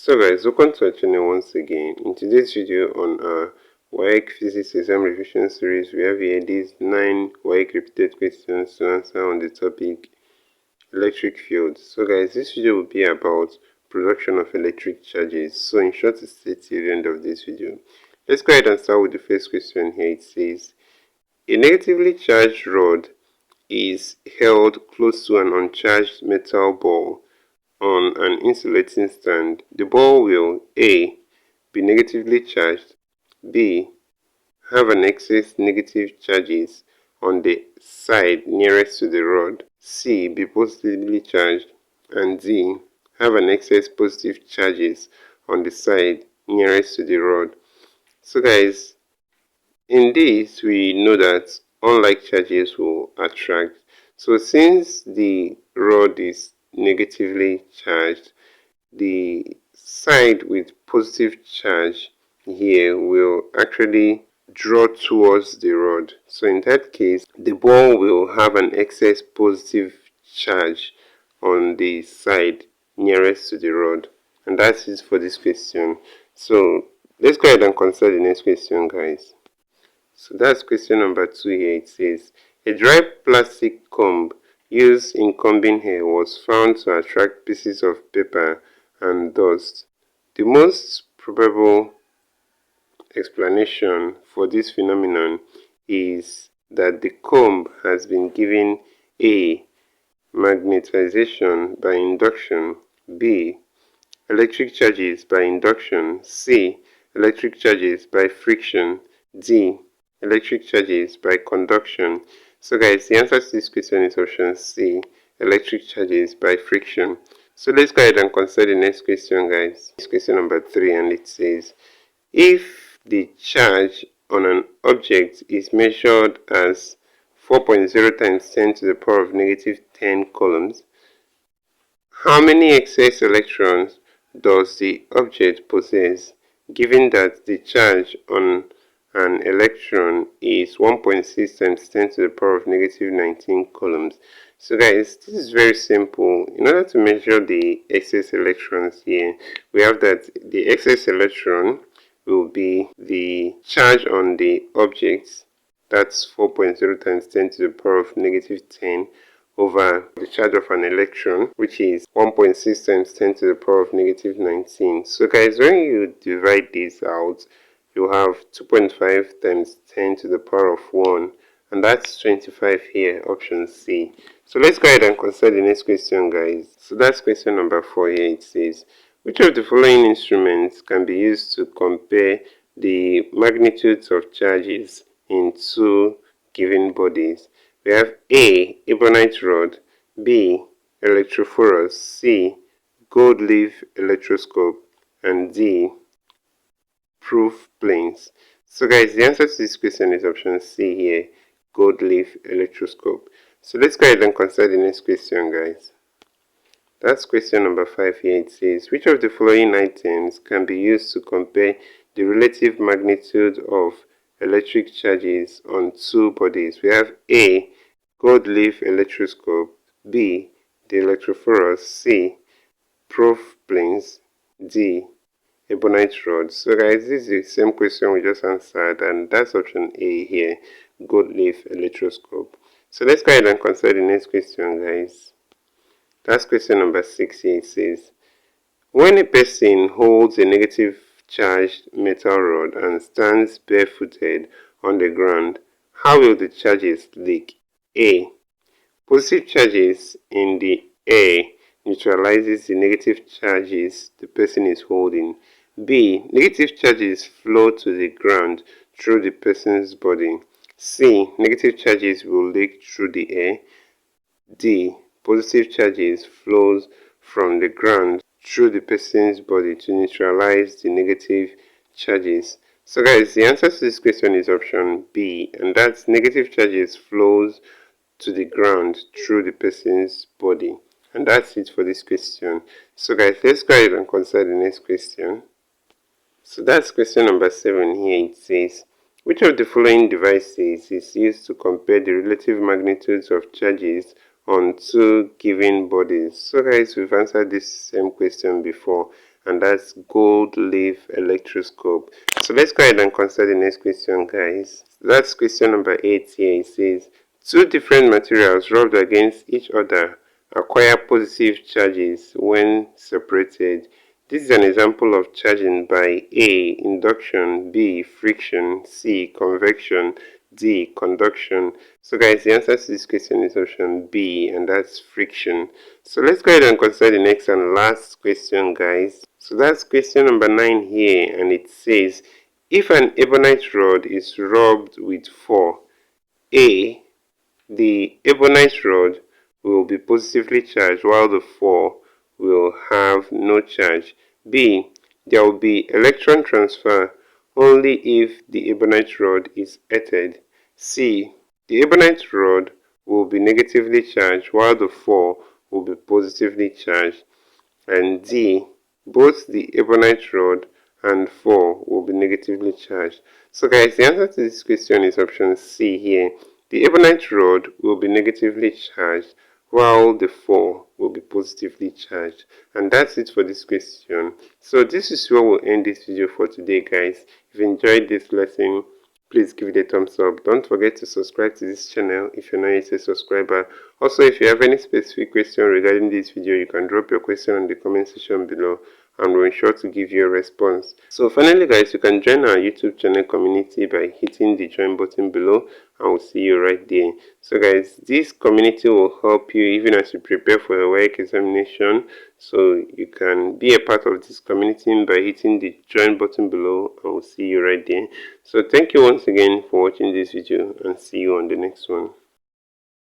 So guys, welcome to our channel once again. In today's video on our WAEC physics exam revision series, we have here these 9 WAEC repeated questions to answer on the topic electric fields. So guys, this video will be about production of electric charges. So in short, stay till the end of this video. Let's go ahead and start with the first question here. It says, a negatively charged rod is held close to an uncharged metal ball on an insulating stand. The ball will A. Be negatively charged, B. Have an excess negative charges on the side nearest to the rod, C. Be positively charged, and D. Have an excess positive charges on the side nearest to the rod. So guys, in this we know that unlike charges will attract. So since the rod is negatively charged, the side with positive charge here will actually draw towards the rod. So in that case, the ball will have an excess positive charge on the side nearest to the rod. And that's it for this question. So let's go ahead and consider the next question, guys. So that's question number 2 here. It says, a dry plastic comb used in combing hair was found to attract pieces of paper and dust. The most probable explanation for this phenomenon is that the comb has been given A. Magnetization by induction, B. Electric charges by induction, C. Electric charges by friction, D. Electric charges by conduction. So guys, the answer to this question is option C, electric charges by friction. So let's go ahead and consider the next question, guys. It's question number 3, and it says, if the charge on an object is measured as 4.0 times 10 to the power of negative 10 coulombs, how many excess electrons does the object possess, given that the charge on an electron is 1.6 times 10 to the power of negative 19 coulombs? So guys, this is very simple. In order to measure the excess electrons here, we have that the excess electron will be the charge on the object, that's 4.0 times 10 to the power of negative 10, over the charge of an electron, which is 1.6 times 10 to the power of negative 19. So guys, when you divide this out, you have 2.5 times 10 to the power of 1, and that's 25 here, option C. So let's go ahead and consider the next question, guys. So that's question number 4 here. It says, which of the following instruments can be used to compare the magnitudes of charges in two given bodies? We have A. Ebonite rod, B. Electrophorus, C. Gold leaf electroscope, and D. Proof planes. So guys, the answer to this question is option C here, gold leaf electroscope. So let's go ahead and consider the next question, guys. That's question number 5 here. It says, which of the following items can be used to compare the relative magnitude of electric charges on two bodies? We have A. Gold leaf electroscope, B. The electrophorus, C. Proof planes, D. Ebonite rod. So guys, this is the same question we just answered, and that's option A here, gold leaf electroscope. So let's go ahead and consider the next question, guys. That's question number 6 here. It says, when a person holds a negative charged metal rod and stands barefooted on the ground, how will the charges leak? A. Positive charges in the air neutralizes the negative charges the person is holding. B. Negative charges flow to the ground through the person's body. C. Negative charges will leak through the air. D. Positive charges flows from the ground through the person's body to neutralize the negative charges. So guys, the answer to this question is option B, and that's negative charges flows to the ground through the person's body. And that's it for this question. So guys, let's go ahead and consider the next question. So that's question number 7 here. It says, which of the following devices is used to compare the relative magnitudes of charges on two given bodies? So guys, we've answered this same question before, and that's gold leaf electroscope. So let's go ahead and consider the next question, guys. That's question number 8 here. It says, two different materials rubbed against each other acquire positive charges when separated. This is an example of charging by A. Induction, B. Friction, C. Convection, D. Conduction. So guys, the answer to this question is option B, and that's friction. So let's go ahead and consider the next and last question, guys. So that's question number 9 here, and it says, if an ebonite rod is rubbed with 4, A. The ebonite rod will be positively charged while the 4 will have no charge. B. There will be electron transfer only if the ebonite rod is heated. C. The ebonite rod will be negatively charged while the 4 will be positively charged. And D. Both the ebonite rod and 4 will be negatively charged. So guys, the answer to this question is option C here. The ebonite rod will be negatively charged while the 4 will be positively charged. And that's it for this question. So this is where we'll end this video for today, guys. If you enjoyed this lesson, please give it a thumbs up. Don't forget to subscribe to this channel if you're not yet a subscriber. Also, if you have any specific question regarding this video, you can drop your question in the comment section below, and we'll ensure to give you a response. So finally, guys, you can join our YouTube channel community by hitting the join button below, and we'll see you right there. So guys, this community will help you even as you prepare for your WAEC examination. So you can be a part of this community by hitting the join button below, and we'll see you right there. So thank you once again for watching this video, and see you on the next one.